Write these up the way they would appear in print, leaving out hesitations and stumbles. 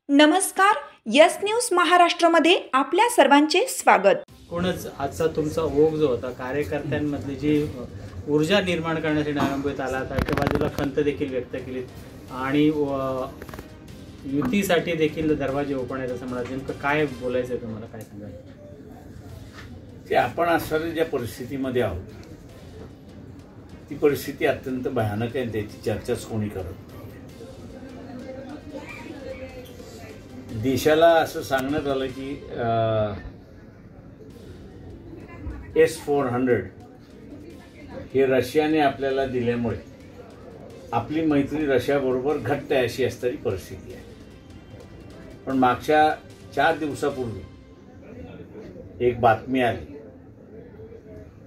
नमस्कार, yes news महाराष्ट्रामध्ये आपल्या सर्वांचे स्वागत। कोणच आजचा तुमचा ओघ जो होता कार्यकर्त्यांमधली जी ऊर्जा निर्माण करण्यासाठी आरंभित आला, त्या बाजूला खंत देखील व्यक्त केली आणि युतीसाठी देखील दरवाजे ओपन आहेत असं म्हणाल। नेमकं काय बोलायचं आहे तुम्हाला, काय सांगाल? की आपण असणाऱ्या ज्या परिस्थितीमध्ये आहोत ती परिस्थिती अत्यंत भयानक आहे, त्याची चर्चाच कोणी करत नाही। देशाला असं सांगण्यात आलं की S-400 हे रशियाने आपल्याला दिल्यामुळे आपली मैत्री रशियाबरोबर घट्ट आहे अशी असणारी परिस्थिती आहे। पण मागच्या 4 दिवसापूर्वी एक बातमी आली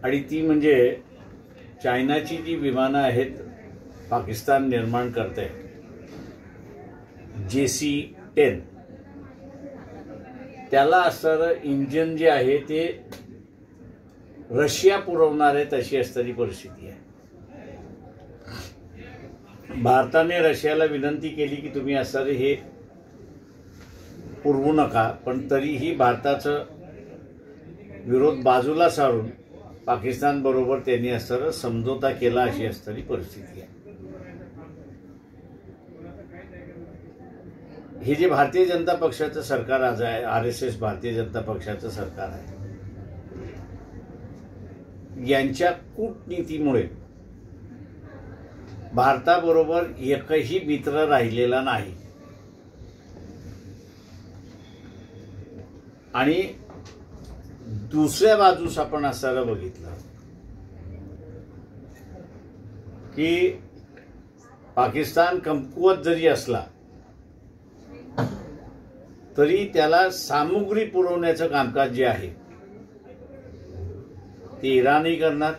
आणि ती म्हणजे चायनाची जी विमानं आहेत पाकिस्तान निर्माण करते JC-10, त्याला असणारं इंजिन जे आहे ते रशिया पुरवणार आहे तशी असणारी परिस्थिती आहे। भारताने रशियाला विनंती केली की तुम्ही असणारे हे पुरवू नका, पण तरीही भारताचं विरोध बाजूला सारून पाकिस्तान बरोबर त्यांनी असणारं समझोता केला अशी असणारी परिस्थिती आहे। हे जे भारतीय जनता पक्षाचं सरकार आज आहे, RSS भारतीय जनता पक्षाचं सरकार आहे, यांच्या कूटनीतीमुळे भारताबरोबर एकही मित्र राहिलेला नाही आणि दुसऱ्या बाजूस आपण असं बघितलं की पाकिस्तान कमकुवत जरी असला तरी त्याला सामुग्री पुरवण्याचं कामकाज जे आहे ते इराणही करणार,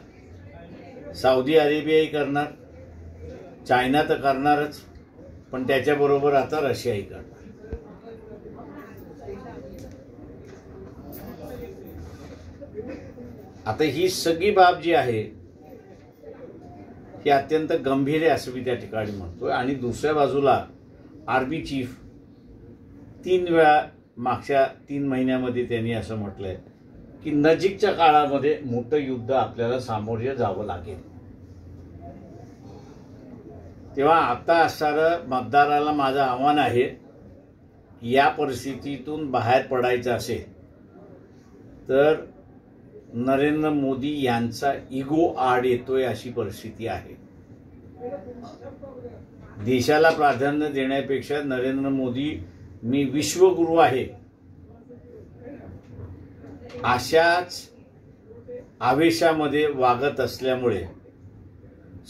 सौदी अरेबियाही करणार, चायना तर करणारच, पण त्याच्याबरोबर आता रशियाही करणार। आता ही सगळी बाब जी आहे ही अत्यंत गंभीर आहे असं मी त्या ठिकाणी म्हणतोय। आणि दुसऱ्या बाजूला आर्मी चीफ 3 वेळा मागच्या 3 महिन्यामध्ये त्यांनी असं म्हटलंय की नजीकच्या काळामध्ये मोठं युद्ध आपल्याला सामोरे जावं लागेल। तेव्हा आता असणारं मतदाराला माझं आव्हान आहे, या परिस्थितीतून बाहेर पडायचं असेल तर नरेंद्र मोदी यांचा इगो आड येतोय अशी परिस्थिती आहे। देशाला प्राधान्य देण्यापेक्षा नरेंद्र मोदी मी विश्वगुरु आहे अशाच आवेशामध्ये वागत असल्यामुळे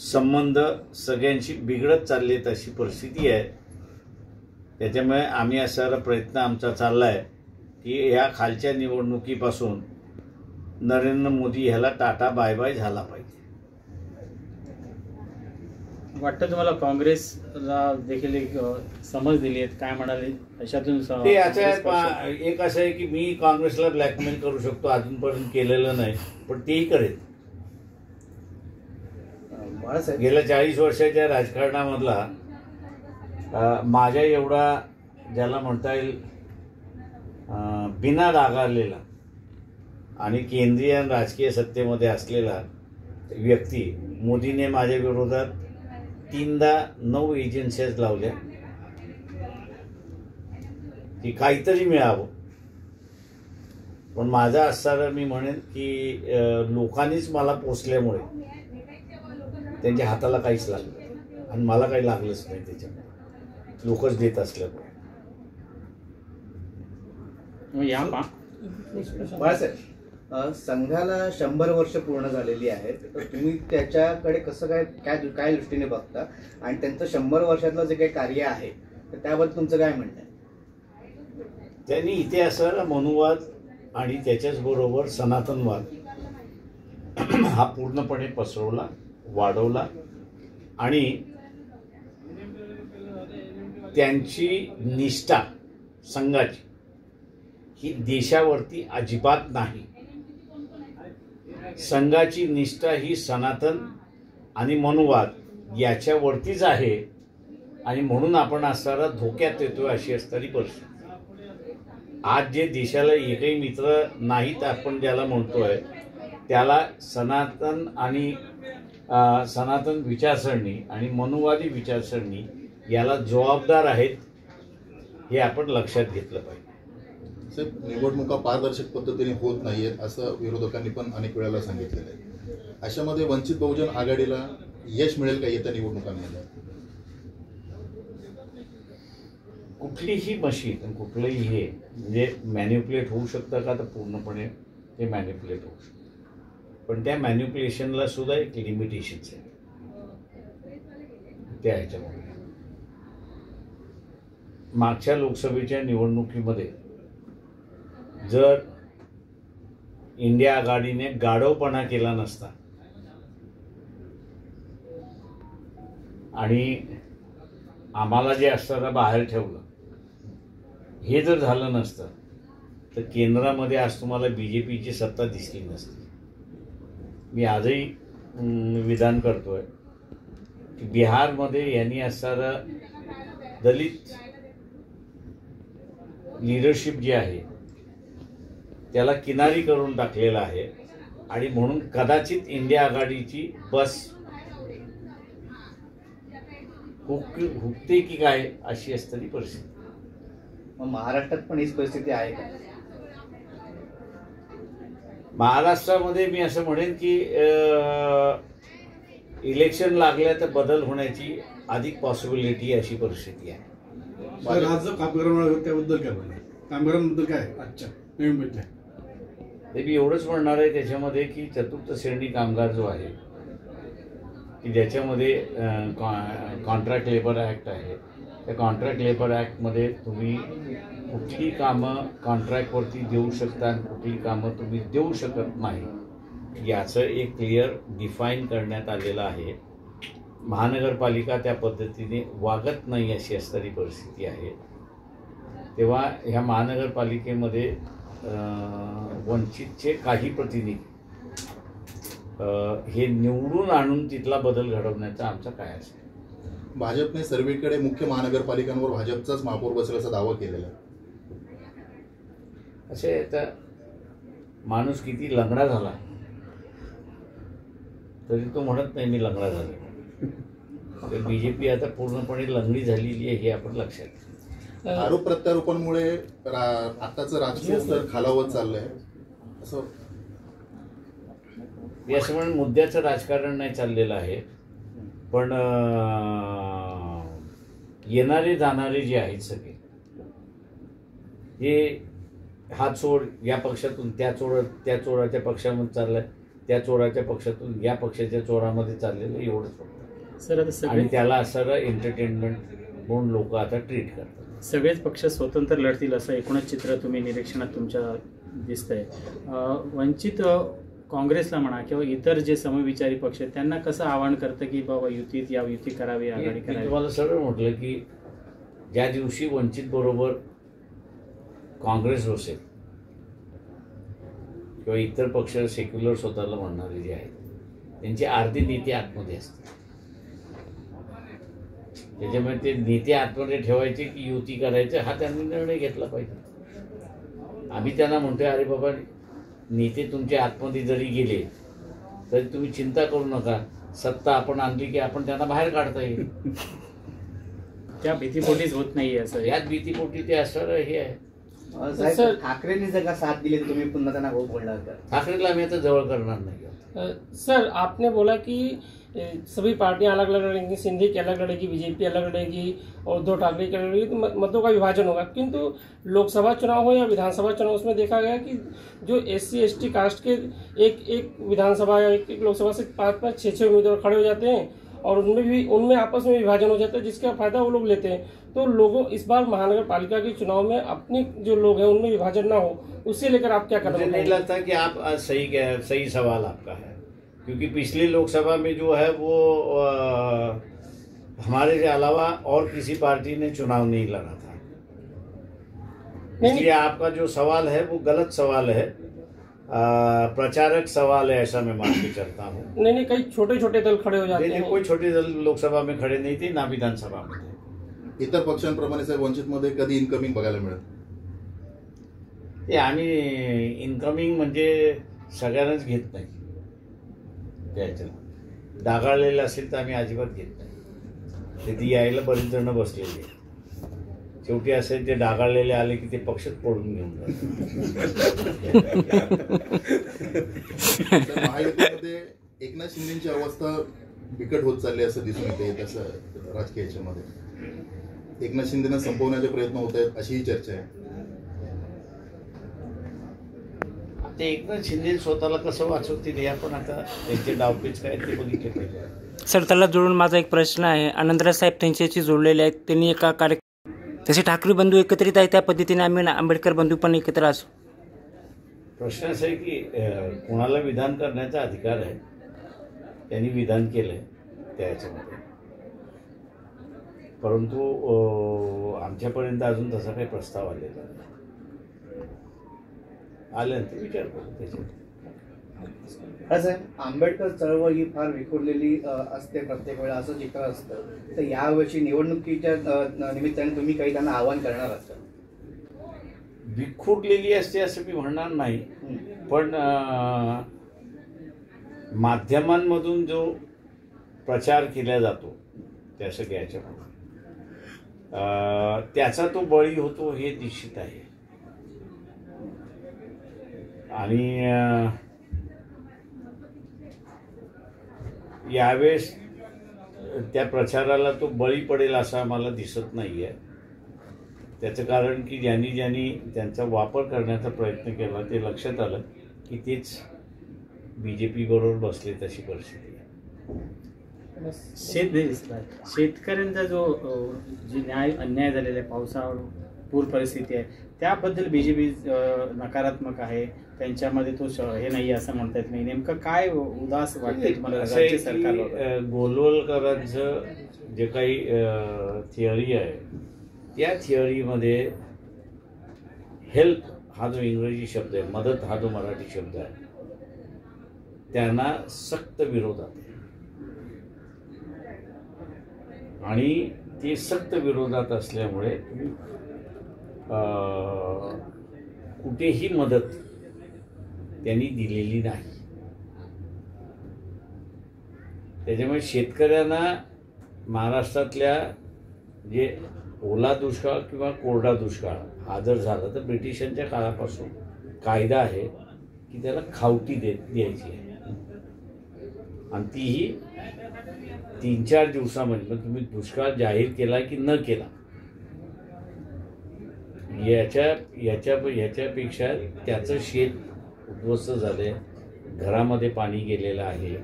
संबंध सगळ्यांशी बिघडत चाललेत अशी परिस्थिती आहे। त्याच्यामुळे आम्ही असा प्रयत्न आमचा चाललाय की ह्या खालच्या निवडणुकीपासून नरेंद्र मोदी ह्याला टाटा बाय बाय झाला पाहिजे। वाटतं तुम्हाला काँग्रेसला देखील एक समज दिली आहे, काय म्हणाले अशातून ते असं एक असं आहे की मी काँग्रेसला ब्लॅकमेल करू शकतो, अजूनपर्यंत केलेलं नाही, पण तेही करेल। गेल्या 40 वर्षाच्या राजकारणामधला माझ्या एवढा ज्याला म्हणता येईल बिना रागारलेला आणि केंद्रीय राजकीय सत्तेमध्ये असलेला व्यक्ती मोदीने माझ्या विरोधात 3दा 9 एजन्सीज लावल्या की काहीतरी मिळावं, पण माझं असणारं मी म्हणेन की लोकांनीच मला पोचल्यामुळे त्यांच्या हाताला काहीच लागलं आणि मला काही लागलंच नाही, त्याच्यामुळे लोकच देत असल्यामुळे। संघाला 100 वर्ष पूर्ण झालेली आहेत, तर तुम्ही त्याच्याकडे कसं काय दृष्टीने बघता आणि त्यांचं 100 वर्षातलं जे काही कार्य आहे तर त्याबद्दल तुमचं काय म्हणणं आहे? त्यांनी इथे असणारा मनुवाद आणि त्याच्याच बरोबर सनातनवाद हा पूर्णपणे पसरवला, वाढवला आणि त्यांची निष्ठा संघाची ही देशावरती अजिबात नाही। संघाची निष्ठा ही सनातन आणि मनुवाद याच्यावरतीच आहे आणि म्हणून आपण असताना धोक्यात येतोय अशी असणारी परिस्थिती. आज जे देशाला एकही मित्र नाहीत आपण ज्याला म्हणतोय, त्याला सनातन आणि सनातन विचारसरणी आणि मनुवादी विचारसरणी याला जबाबदार आहेत, हे आपण लक्षात घेतलं पाहिजे. साहेब, निवडणुका पारदर्शक पद्धतीने होत नाहीयेत असं विरोधकांनी पण अनेक वेळेला सांगितलेलं आहे. अशामध्ये वंचित बहुजन आघाडीला यश मिळेल का येत्या निवडणुकांमध्ये? कुठलीही मशीन, कुठलंही हे म्हणजे मॅन्युप्युलेट होऊ शकतं का, तर पूर्णपणे ते मॅन्युप्युलेट होऊ शकतं. पण त्या मॅन्युप्युलेशनला सुद्धा एक लिमिटेशन्स आहे त्या ह्याच्यामध्ये. मागच्या लोकसभेच्या निवडणुकीमध्ये जर इंडिया आघाडीने गाढवपणा केला नसता आणि आम्हाला जे असताना बाहेर ठेवलं, हे जर झालं नसतं तर केंद्रामध्ये आज तुम्हाला BJPची सत्ता दिसली नसती. मी आजही विधान करतोय की बिहारमध्ये यांनी असणारा दलित लिडरशिप जी आहे त्याला किनारी करून टाकलेला आहे आणि म्हणून कदाचित इंडिया आघाडीची बस हुकते की काय अशी असणारी परिस्थिती. मग महाराष्ट्रात पण हीच परिस्थिती आहे का? महाराष्ट्रामध्ये मी असं म्हणेन की इलेक्शन लागल्या तर बदल होण्याची अधिक पॉसिबिलिटी अशी परिस्थिती आहे. आज कामगारांना त्याबद्दल काय म्हणणार? कामगारांबद्दल काय आजच्या नवीन बदल? ते मी एवढंच म्हणणार आहे त्याच्यामध्ये की चतुर्थ श्रेणी कामगार जो आहे की ज्याच्यामध्ये कॉन्ट्रॅक्ट लेबर ॲक्ट आहे, त्या कॉन्ट्रॅक्ट लेबर ॲक्टमध्ये तुम्ही कुठली कामं कॉन्ट्रॅक्टवरती देऊ शकता आणि कुठली कामं तुम्ही देऊ शकत नाही याचं एक क्लिअर डिफाईन करण्यात आलेलं आहे. महानगरपालिका त्या पद्धतीने वागत नाही अशी असणारी परिस्थिती आहे. तेव्हा ह्या महानगरपालिकेमध्ये वंचितचे काही प्रतिनिधी हे निवडून आणून तिथला बदल घडवण्याचा आमचा काय असेल. भाजपने सर्वेकडे मुख्य महानगरपालिकांवर भाजपचाच महापौर बसल्याचा दावा केलेला आहे. असे तर माणूस किती लंगडा झाला तरी तो म्हणत नाही मी लंगडा झालो. तर BJP आता पूर्णपणे लंगडी झालेली आहे हे आपण लक्षात घ्या. आरोप प्रत्यारोपांमुळे आताचं राजकीय स्तर खालावत चाललंय असं मी असं म्हणून मुद्द्याचं राजकारण नाही चाललेलं आहे. पण येणारे जाणारे जे आहेत सगळे हे हा चोर या पक्षातून त्या चोराच्या पक्षामध्ये चाललाय, त्या चोराच्या पक्षातून या पक्षाच्या चोरामध्ये चाललेलं एवढंच फक्त सर. आता आणि त्याला असं एंटरटेनमेंट म्हणून लोक आता ट्रीट करतात. सगळेच पक्ष स्वतंत्र लढतील असं एकूणच चित्र तुम्ही निरीक्षणात तुमच्या दिसतंय. वंचित काँग्रेसला म्हणा किंवा इतर जे समविचारी पक्ष आहेत त्यांना कसं आवाहन करतं की बाबा युती करावी, आघाडी मी करावी? तुम्हाला सरळ म्हटलं की ज्या दिवशी वंचित बरोबर काँग्रेस बसेल किंवा इतर पक्ष सेक्युलर स्वतःला म्हणणारे जे आहेत त्यांची अर्धी नीती आतमध्ये असते. त्याच्यामुळे ते नीती आतमध्ये ठेवायचे की युती करायचं हा त्यांनी निर्णय घेतला पाहिजे. आम्ही त्यांना म्हणतोय अरे बाबा नेते तुमच्या आतमध्ये जरी गेले तरी तुम्ही चिंता करू नका, सत्ता आपण आणली की आपण त्यांना बाहेर काढता येईल. त्या भीतीपोटीच होत नाहीये असं. याच भीतीपोटी ते असणारं हे आहे. साहेब, ठाकरेंनी जर का साथ दिली तर तुम्ही पुन्हा त्यांना हो बोलणार का? ठाकरेला आम्ही आता जवळ करणार नाही. सर, आपने बोला कि सभी पार्टियां अलग अलग लड़ेंगी, सिंधी की अलग लड़ेगी, BJP अलग लड़ेगी और उद्धव ठाकरे की लड़ेगी, तो मतों का विभाजन होगा. किंतु लोकसभा चुनाव हो या विधानसभा चुनाव, उसमें देखा गया कि जो SC ST कास्ट के एक विधानसभा या एक लोकसभा से 5-5 6-6 उम्मीदवार खड़े हो जाते हैं और उनमें आपस में विभाजन हो जाता है जिसका फायदा वो लोग लेते हैं. तो लोगों इस बार महानगर पालिका के चुनाव में अपने जो लोग हैं उनमें विभाजन ना हो, उससे लेकर आप क्या मुझे नहीं लगता कि आप सही सवाल आपका है, क्योंकि पिछली लोकसभा में जो है वो हमारे के अलावा और किसी पार्टी ने चुनाव नहीं लड़ा था. इसलिए आपका जो सवाल है वो गलत सवाल है, प्रचारक सवाल है, ऐसा मैं मान के चलता हूँ. नहीं, कई छोटे छोटे दल खड़े हो जाते हैं. कोई छोटे दल लोकसभा में खड़े नहीं थे, ना विधानसभा में थे. इतर पक्षांप्रमाणे साहेब वंचितमध्ये कधी इनकमिंग बघायला मिळेल? ते आम्ही इन्कमिंग म्हणजे सगळ्यांनाच घेत नाही. त्याच्यात डागाळलेलं असेल तर आम्ही अजिबात घेत नाही. तिथे यायला बरेच जण बसलेले आहेत. शेवटी असेल ते डागाळलेले आले की ते पक्षच पडून घेऊन जातात. महायुतीमध्ये एकनाथ शिंदेची अवस्था बिकट होत चालली असं दिसून येते. तसं राजकीय याच्यामध्ये एकनाथ शिंदेना संपवण्याचे प्रयत्न होत आहेत अशीही चर्चा आहे. ते एकनाथ शिंदे स्वतःला कसं वाचवतील हे आपण आता त्यांचे डावपेच काय ते बघितले पाहिजे. सर, त्याला जोडून माझा एक प्रश्न आहे. आनंदराज साहेब त्यांच्याशी जोडलेले आहेत. त्यांनी एका तसे ठाकरे बंधू एकत्रित आहे त्या पद्धतीने आम्ही आंबेडकर बंधू पण एकत्र असू. प्रश्न असा आहे की कोणाला विधान करण्याचा अधिकार आहे. त्यांनी विधान केलंय त्या ह्याच्यामध्ये, परंतु आमच्यापर्यंत अजून तसा काही प्रस्ताव आलेला नाही. आल्यानंतर विचार करू त्याच्यावर. असं आंबेडकर चळवळ ही फार विखुरलेली असते प्रत्येक वेळा असं चित्र असतं. तर यावर्षी निवडणुकीच्या निमित्ताने तुम्ही काही त्यांना आवाहन करणार असता? विखुरलेली असते असं मी म्हणणार नाही, पण माध्यमांमधून जो प्रचार केला जातो त्या सगळ्याच्या त्याचा तो बळी होतो हे निश्चित आहे. आणि यावेळेस त्या प्रचाराला तो बळी पडेल असं आम्हाला दिसत नाही आहे. त्याचं कारण की ज्यांनी त्यांचा वापर करण्याचा प्रयत्न केला ते लक्षात आलं की तेच BJP बरोबर बसले तशी परिस्थिती आहे. शेतकऱ्यांचा जो अन्याय झालेला आहे, पावसावर पूर परिस्थिती आहे, त्याबद्दल BJP नकारात्मक आहे. त्यांच्यामध्ये तो हे नाही असं म्हणता येत नाही. नेमकं काय उदास वाटतंय तुम्हाला राज्य सरकारला? गोलवलकरांचं जे काही थिअरी आहे त्या थिअरीमध्ये हेल्प हा जो इंग्रजी शब्द आहे, मदत हा जो मराठी शब्द आहे, त्यांना सक्त विरोधात आहे. आणि ते सक्त विरोधात असल्यामुळे कुठेही मदत त्यांनी दिलेली नाही. त्याच्यामुळे शेतकऱ्यांना महाराष्ट्रातल्या जे ओला दुष्काळ किंवा कोरडा दुष्काळ हा जर झाला तर ब्रिटिशांच्या काळापासून कायदा आहे की त्याला खावटी द्यायची आहे. आणि तीही 3-4 दिवसामध्ये, पण तुम्ही दुष्काळ जाहीर केला की न केला याच्यापेक्षा त्याचं शेत उद्ध्वस्त झालंय, घरामध्ये पाणी गेलेलं आहे,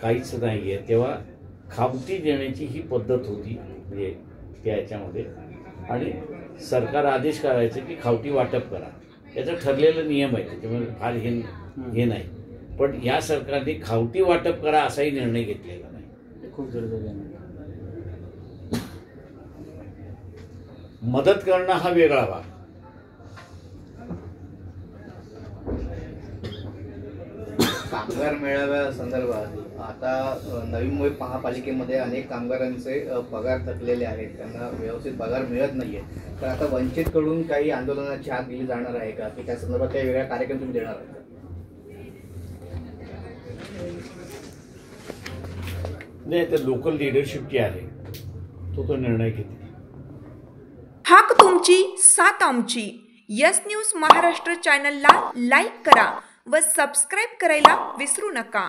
काहीच नाही आहे, तेव्हा खावटी देण्याची ही पद्धत होती म्हणजे त्या याच्यामध्ये. आणि सरकार आदेश करायचं की खावटी वाटप करा, याचा ठरलेला नियम आहे, त्याच्यामुळे फार हे नाही. पण या सरकारने खावटी वाटप करा असाही निर्णय घेतलेला नाही. खूप जरुरी आहे. मदत करणं हा वेगळा भाग. कामगार मेळाव्या संदर्भात आता नवी मुंबई महापालिकेमध्ये अनेक कामगारांचे पगार थकलेले आहेत, त्यांना व्यवस्थित पगार मिळत नाहीये. तर आता वंचितकडून काही आंदोलनाची हाक दिली जाणार आहे का, की त्या संदर्भात काही वेगळा कार्यक्रम तुम्ही देणार आहात? नाही, तर लोकल लिडरशिप जी आहे तो निर्णय घेते. हाक तुमची साथ आमची. यस न्यूज महाराष्ट्र चॅनलला लाईक करा व सबस्क्राईब करायला विसरू नका.